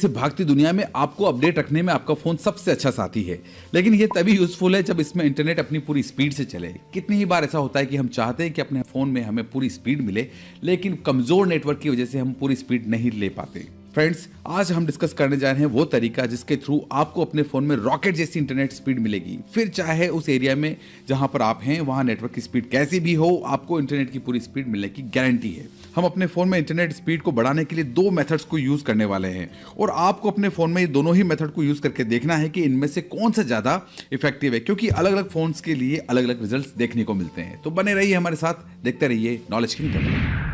से भागती दुनिया में आपको अपडेट रखने में आपका फोन सबसे अच्छा साथी है, लेकिन ये तभी यूजफुल है जब इसमें इंटरनेट अपनी पूरी स्पीड से चले। कितनी ही बार ऐसा होता है कि हम चाहते हैं कि अपने फोन में हमें पूरी स्पीड मिले, लेकिन कमजोर नेटवर्क की वजह से हम पूरी स्पीड नहीं ले पाते। फ्रेंड्स, आज हम डिस्कस करने जा रहे हैं वो तरीका जिसके थ्रू आपको अपने फोन में रॉकेट जैसी इंटरनेट स्पीड मिलेगी। फिर चाहे उस एरिया में जहां पर आप हैं वहां नेटवर्क की स्पीड कैसी भी हो, आपको इंटरनेट की पूरी स्पीड मिलने की गारंटी है। हम अपने फोन में इंटरनेट स्पीड को बढ़ाने के लिए दो मेथड्स को यूज करने वाले हैं और आपको अपने फोन में ये दोनों ही मेथड को यूज करके देखना है कि इनमें से कौन सा ज्यादा इफेक्टिव है, क्योंकि अलग अलग फोन्स के लिए अलग अलग रिजल्ट्स देखने को मिलते हैं। तो बने रहिए हमारे साथ, देखते रहिए नॉलेज किंगडम।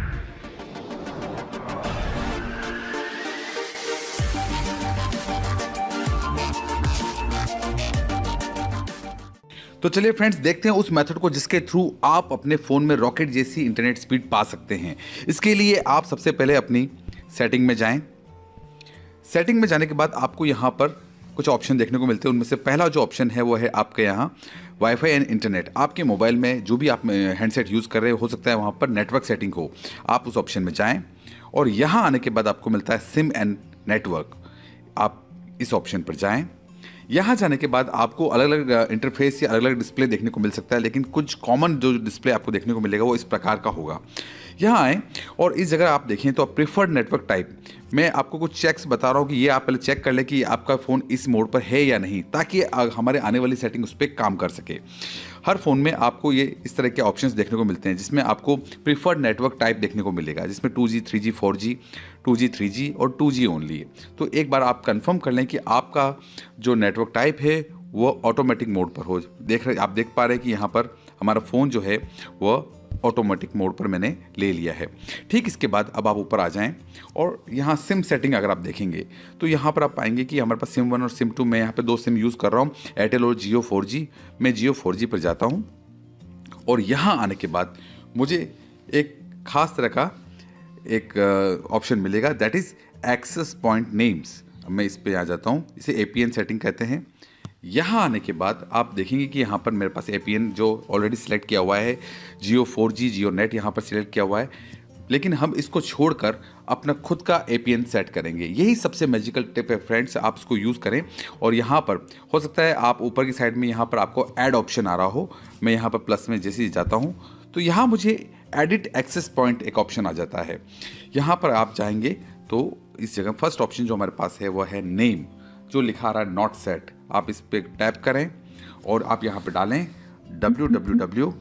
तो चलिए फ्रेंड्स, देखते हैं उस मेथड को जिसके थ्रू आप अपने फ़ोन में रॉकेट जैसी इंटरनेट स्पीड पा सकते हैं। इसके लिए आप सबसे पहले अपनी सेटिंग में जाएं। सेटिंग में जाने के बाद आपको यहाँ पर कुछ ऑप्शन देखने को मिलते हैं। उनमें से पहला जो ऑप्शन है वो है आपके यहाँ वाईफाई एंड इंटरनेट। आपके मोबाइल में जो भी आप हैंडसेट यूज़ कर रहे हो सकता है वहाँ पर नेटवर्क सेटिंग हो, आप उस ऑप्शन में जाएँ और यहाँ आने के बाद आपको मिलता है सिम एंड नेटवर्क। आप इस ऑप्शन पर जाएँ। यहाँ जाने के बाद आपको अलग अलग इंटरफेस या अलग अलग डिस्प्ले देखने को मिल सकता है, लेकिन कुछ कॉमन जो डिस्प्ले आपको देखने को मिलेगा वो इस प्रकार का होगा। यहाँ आएँ और इस जगह आप देखें तो प्रिफर्ड नेटवर्क टाइप, मैं आपको कुछ चेक्स बता रहा हूँ कि ये आप पहले चेक कर लें कि आपका फ़ोन इस मोड पर है या नहीं, ताकि हमारे आने वाली सेटिंग उस पर काम कर सके। हर फ़ोन में आपको ये इस तरह के ऑप्शंस देखने को मिलते हैं, जिसमें आपको प्रिफर्ड नेटवर्क टाइप देखने को मिलेगा, जिसमें 2G 3G 4G 2G 3G और 2G ओनली है। तो एक बार आप कंफर्म कर लें कि आपका जो नेटवर्क टाइप है वो ऑटोमेटिक मोड पर हो। आप देख पा रहे हैं कि यहाँ पर हमारा फ़ोन जो है वह ऑटोमेटिक मोड पर मैंने ले लिया है। ठीक इसके बाद अब आप ऊपर आ जाएं और यहाँ सिम सेटिंग अगर आप देखेंगे तो यहाँ पर आप पाएंगे कि हमारे पास सिम 1 और सिम 2, मैं यहाँ पे दो सिम यूज़ कर रहा हूँ, एयरटेल और जियो 4G। मैं जियो 4G पर जाता हूँ और यहाँ आने के बाद मुझे एक खास तरह का एक ऑप्शन मिलेगा, that is access point names. मैं इस पर आ जाता हूँ, इसे APN सेटिंग कहते हैं। यहाँ आने के बाद आप देखेंगे कि यहाँ पर मेरे पास APN जो ऑलरेडी सिलेक्ट किया हुआ है, जियो 4G जियो नेट यहाँ पर सिलेक्ट किया हुआ है, लेकिन हम इसको छोड़कर अपना खुद का APN सेट करेंगे। यही सबसे मैजिकल टिप है फ्रेंड्स, आप इसको यूज़ करें। और यहाँ पर हो सकता है आप ऊपर की साइड में यहाँ पर आपको ऐड ऑप्शन आ रहा हो, मैं यहाँ पर प्लस में जैसे ही जाता हूँ तो यहाँ मुझे एडिट एक्सेस पॉइंट एक ऑप्शन आ जाता है। यहाँ पर आप जाएंगे तो इस जगह फर्स्ट ऑप्शन जो हमारे पास है वो है नेम, जो लिखा रहा है नॉट सेट। आप इस पर टैप करें और आप यहाँ पे डालें www.jio.com।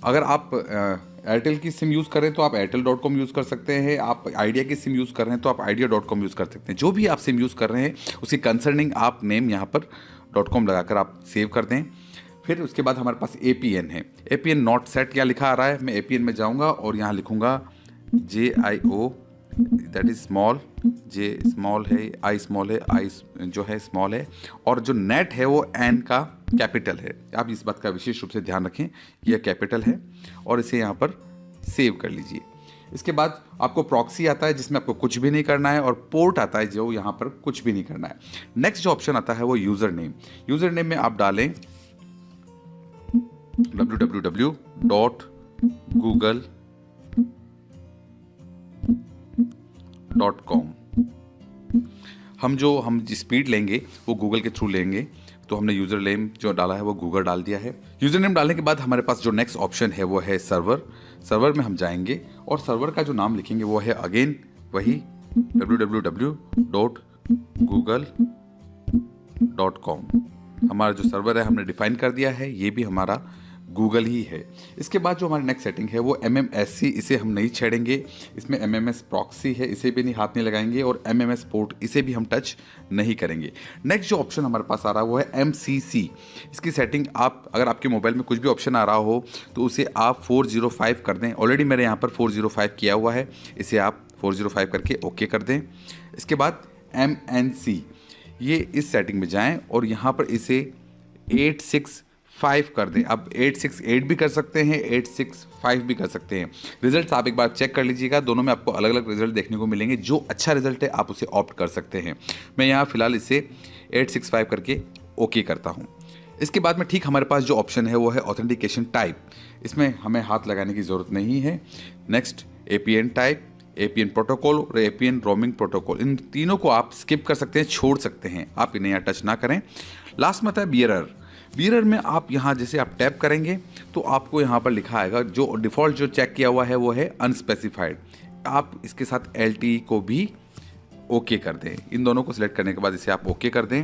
अगर आप एयरटेल की सिम यूज़ करें तो आप airtel.com यूज़ कर सकते हैं। आप आइडिया की सिम यूज़ कर रहे हैं तो आप idea.com यूज़ कर सकते हैं। जो भी आप सिम यूज़ कर रहे हैं उसकी कंसर्निंग आप नेम यहाँ पर .com लगाकर आप सेव कर दें। फिर उसके बाद हमारे पास APN है, APN नॉट सेट क्या लिखा आ रहा है, मैं APN में जाऊंगा और यहाँ लिखूंगा JIO, that is small, J small है, I स्मॉल है, I जो है स्मॉल है, और जो नेट है वो N का कैपिटल है। आप इस बात का विशेष रूप से ध्यान रखें, यह कैपिटल है और इसे यहाँ पर सेव कर लीजिए। इसके बाद आपको प्रॉक्सी आता है जिसमें आपको कुछ भी नहीं करना है, और पोर्ट आता है जो यहाँ पर कुछ भी नहीं करना है। नेक्स्ट जो ऑप्शन आता है वो यूज़र नेम। यूज़र नेम में आप डालें www.google.com। हम स्पीड लेंगे वो गूगल के थ्रू लेंगे, तो हमने यूज़र नेम जो डाला है वो गूगल डाल दिया है। यूज़र नेम डालने के बाद हमारे पास जो नेक्स्ट ऑप्शन है वो है सर्वर। सर्वर में हम जाएंगे और सर्वर का जो नाम लिखेंगे वो है अगेन वही www.google.com। हमारा जो सर्वर है हमने डिफाइन कर दिया है, ये भी हमारा गूगल ही है। इसके बाद जो हमारी नेक्स्ट सेटिंग है वो MMSC, इसे हम नहीं छेड़ेंगे। इसमें MMS प्रॉक्सी है, इसे भी नहीं हाथ नहीं लगाएंगे, और MMS पोर्ट इसे भी हम टच नहीं करेंगे। नेक्स्ट जो ऑप्शन हमारे पास आ रहा है वो है MCC। इसकी सेटिंग आप अगर आपके मोबाइल में कुछ भी ऑप्शन आ रहा हो तो उसे आप 405 कर दें। ऑलरेडी मेरे यहाँ पर 405 किया हुआ है, इसे आप 405 करके ओके कर दें। इसके बाद MNC, ये इस सेटिंग में जाएं और यहाँ पर इसे 865 कर दें। अब 868 भी कर सकते हैं, 865 भी कर सकते हैं। रिजल्ट आप एक बार चेक कर लीजिएगा, दोनों में आपको अलग अलग रिजल्ट देखने को मिलेंगे। जो अच्छा रिजल्ट है आप उसे ऑप्ट कर सकते हैं। मैं यहाँ फिलहाल इसे 865 करके ओके करता हूँ। इसके बाद में ठीक हमारे पास जो ऑप्शन है वो है ऑथेंटिकेशन टाइप। इसमें हमें हाथ लगाने की ज़रूरत नहीं है। Next APN type, APN protocol और एपीएन रोमिंग प्रोटोकॉल, इन तीनों को आप स्किप कर सकते हैं, छोड़ सकते हैं, आप इन्हें यहाँ टच ना करें। लास्ट में आता है बियरर। बियरर में आप यहाँ जैसे आप टैप करेंगे तो आपको यहाँ पर लिखा आएगा, जो डिफ़ॉल्ट जो चेक किया हुआ है वो है अनस्पेसिफाइड। आप इसके साथ एलटी को भी ओके कर दें। इन दोनों को सिलेक्ट करने के बाद इसे आप ओके कर दें।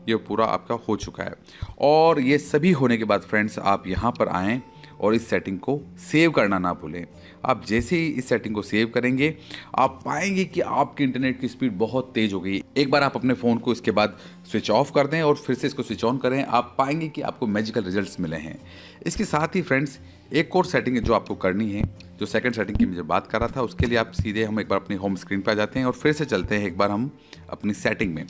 ये पूरा आपका हो चुका है। और ये सभी होने के बाद फ्रेंड्स आप यहाँ पर आएँ और इस सेटिंग को सेव करना ना भूलें। आप जैसे ही इस सेटिंग को सेव करेंगे आप पाएंगे कि आपकी इंटरनेट की स्पीड बहुत तेज़ हो गई। एक बार आप अपने फ़ोन को इसके बाद स्विच ऑफ कर दें और फिर से इसको स्विच ऑन करें, आप पाएंगे कि आपको मैजिकल रिजल्ट्स मिले हैं। इसके साथ ही फ्रेंड्स एक और सेटिंग जो आपको करनी है, जो सेकंड सेटिंग की मुझे बात कर रहा था, उसके लिए आप सीधे हम एक बार अपनी होम स्क्रीन पर आ जाते हैं और फिर से चलते हैं एक बार हम अपनी सेटिंग में।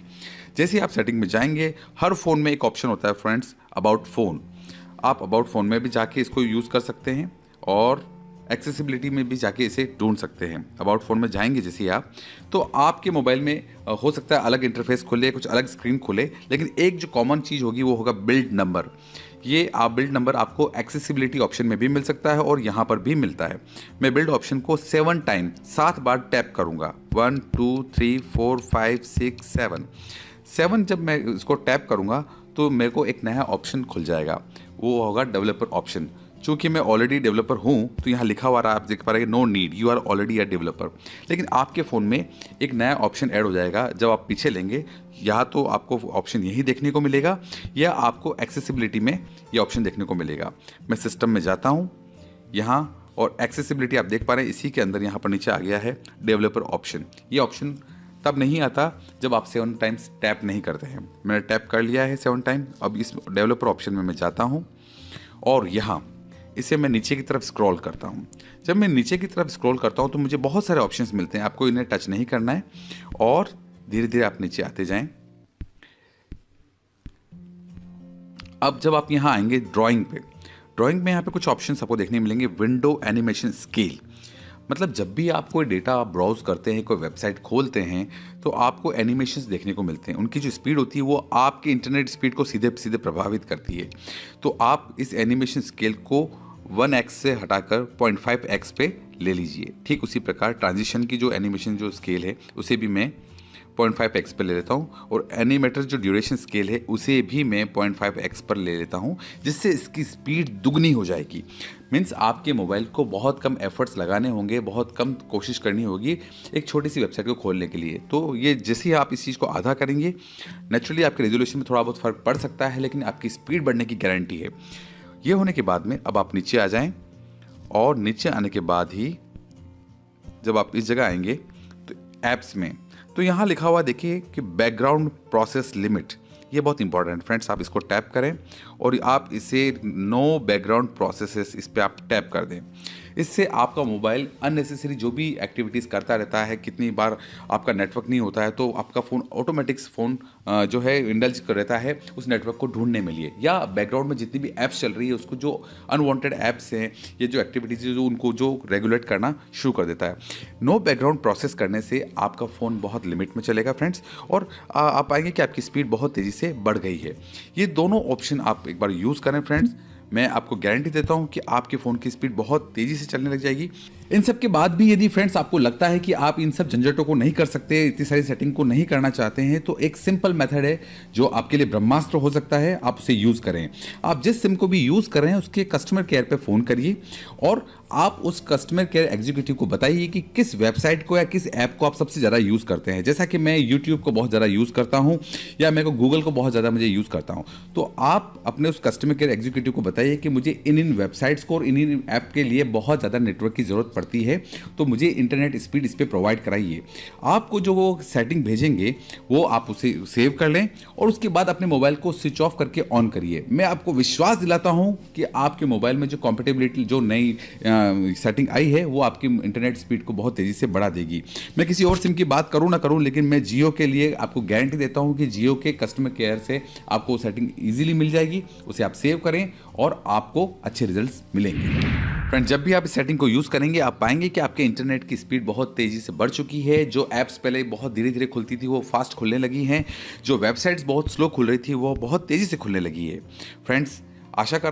जैसे ही आप सेटिंग में जाएंगे, हर फ़ोन में एक ऑप्शन होता है फ्रेंड्स, अबाउट फ़ोन। आप अबाउट फ़ोन में भी जाके इसको यूज़ कर सकते हैं और एक्सेसिबिलिटी में भी जाके इसे ढूंढ सकते हैं। अबाउट फ़ोन में जाएंगे जैसे ही आप, तो आपके मोबाइल में हो सकता है अलग इंटरफेस खुले, कुछ अलग स्क्रीन खुले, लेकिन एक जो कॉमन चीज़ होगी वो होगा बिल्ड नंबर। ये आप बिल्ड नंबर आपको एक्सेसिबिलिटी ऑप्शन में भी मिल सकता है और यहाँ पर भी मिलता है। मैं बिल्ड ऑप्शन को 7 टाइम 7 बार टैप करूँगा। 1 2 3 4 5 6 7 जब मैं इसको टैप करूँगा तो मेरे को एक नया ऑप्शन खुल जाएगा, वो होगा डेवलपर ऑप्शन। चूँकि मैं ऑलरेडी डेवलपर हूँ तो यहाँ लिखा हुआ रहा, आप देख पा रहे हैं, no need, you are already a developer. लेकिन आपके फ़ोन में एक नया ऑप्शन ऐड हो जाएगा जब आप पीछे लेंगे। या तो आपको ऑप्शन यही देखने को मिलेगा या आपको एक्सेसिबिलिटी में ये ऑप्शन देखने को मिलेगा। मैं सिस्टम में जाता हूँ यहाँ, और एक्सेसिबिलिटी आप देख पा रहे हैं इसी के अंदर यहाँ पर नीचे आ गया है डेवलपर ऑप्शन। ये ऑप्शन तब नहीं आता जब आप 7 टाइम्स टैप नहीं करते हैं। मैंने टैप कर लिया है 7 टाइम। अब इस डेवलपर ऑप्शन में मैं जाता हूँ और यहाँ इसे मैं नीचे की तरफ स्क्रॉल करता हूँ। जब मैं नीचे की तरफ स्क्रॉल करता हूँ तो मुझे बहुत सारे ऑप्शंस मिलते हैं। आपको इन्हें टच नहीं करना है और धीरे धीरे आप नीचे आते जाएं। अब जब आप यहाँ आएंगे ड्राइंग पे, ड्राइंग में यहाँ पे कुछ ऑप्शंस आपको देखने मिलेंगे। विंडो एनिमेशन स्केल, मतलब जब भी आप कोई डेटा ब्राउज करते हैं, कोई वेबसाइट खोलते हैं, तो आपको एनिमेशंस देखने को मिलते हैं। उनकी जो स्पीड होती है वो आपकी इंटरनेट स्पीड को सीधे सीधे प्रभावित करती है। तो आप इस एनिमेशन स्केल को 1x से हटाकर 0.5x पे ले लीजिए। ठीक उसी प्रकार ट्रांजिशन की जो एनिमेशन जो स्केल है उसे भी मैं 0.5x पर ले लेता हूँ, और एनिमेटर जो ड्यूरेशन स्केल है उसे भी मैं 0.5x पर ले लेता हूँ, जिससे इसकी स्पीड दुगनी हो जाएगी। मीन्स आपके मोबाइल को बहुत कम एफर्ट्स लगाने होंगे, बहुत कम कोशिश करनी होगी एक छोटी सी वेबसाइट को खोलने के लिए। तो ये जैसे ही आप इस चीज़ को आधा करेंगे, नेचुरली आपके रेजोल्यूशन में थोड़ा बहुत फ़र्क पड़ सकता है, लेकिन आपकी स्पीड बढ़ने की गारंटी है। ये होने के बाद में अब आप नीचे आ जाएं, और नीचे आने के बाद ही जब आप इस जगह आएंगे तो ऐप्स में, तो यहाँ लिखा हुआ देखिए कि बैकग्राउंड प्रोसेस लिमिट। ये बहुत इंपॉर्टेंट फ्रेंड्स, आप इसको टैप करें और आप इसे नो बैकग्राउंड प्रोसेसेस इस पर आप टैप कर दें। इससे आपका मोबाइल अननेसेसरी जो भी एक्टिविटीज़ करता रहता है, कितनी बार आपका नेटवर्क नहीं होता है तो आपका फ़ोन ऑटोमेटिक फ़ोन जो है इंडल्ज कर रहता है उस नेटवर्क को ढूंढने में लिए, या बैकग्राउंड में जितनी भी ऐप्स चल रही है उसको, जो अनवांटेड ऐप्स हैं, ये जो एक्टिविटीज़ जो उनको जो रेगुलेट करना शुरू कर देता है। नो बैकग्राउंड प्रोसेस करने से आपका फ़ोन बहुत लिमिट में चलेगा फ्रेंड्स, और आप पाएंगे कि आपकी स्पीड बहुत तेज़ी से बढ़ गई है। ये दोनों ऑप्शन आप एक बार यूज़ करें फ्रेंड्स, मैं आपको गारंटी देता हूं कि आपके फ़ोन की स्पीड बहुत तेज़ी से चलने लग जाएगी। इन सब के बाद भी यदि फ्रेंड्स आपको लगता है कि आप इन सब झंझटों को नहीं कर सकते, इतनी सारी सेटिंग को नहीं करना चाहते हैं, तो एक सिंपल मेथड है जो आपके लिए ब्रह्मास्त्र हो सकता है, आप उसे यूज़ करें। आप जिस सिम को भी यूज़ कर रहे हैं उसके कस्टमर केयर पे फ़ोन करिए और आप उस कस्टमर केयर एग्जीक्यूटिव को बताइए कि किस वेबसाइट को या किस ऐप को आप सबसे ज़्यादा यूज़ करते हैं। जैसा कि मैं यूट्यूब को बहुत ज़्यादा यूज़ करता हूँ, या मेरे को गूगल को बहुत ज़्यादा मुझे यूज़ करता हूँ, तो आप अपने उस कस्टमर केयर एग्जीक्यूटिव को बताइए कि मुझे इन वेबसाइट्स को और इन ऐप के लिए बहुत ज़्यादा नेटवर्क की ज़रूरत पड़ती है, तो मुझे इंटरनेट स्पीड इस पर प्रोवाइड कराइए। आपको जो वो सेटिंग भेजेंगे वो आप उसे सेव कर लें और उसके बाद अपने मोबाइल को स्विच ऑफ करके ऑन करिए। मैं आपको विश्वास दिलाता हूं कि आपके मोबाइल में जो कॉम्पेटेबिलिटी जो नई सेटिंग आई है वो आपकी इंटरनेट स्पीड को बहुत तेज़ी से बढ़ा देगी। मैं किसी और सिम की बात करूं ना करूं, लेकिन मैं जियो के लिए आपको गारंटी देता हूं कि जियो के कस्टमर केयर से आपको सेटिंग ईजिली मिल जाएगी। उसे आप सेव करें और आपको अच्छे रिजल्ट्स मिलेंगे। फ्रेंड्स, जब भी आप इस सेटिंग को यूज़ करेंगे आप पाएंगे कि आपके इंटरनेट की स्पीड बहुत तेज़ी से बढ़ चुकी है। जो ऐप्स पहले बहुत धीरे धीरे खुलती थी वो फास्ट खुलने लगी हैं। जो वेबसाइट्स बहुत स्लो खुल रही थी वो बहुत तेज़ी से खुलने लगी है। फ्रेंड्स, आशा कर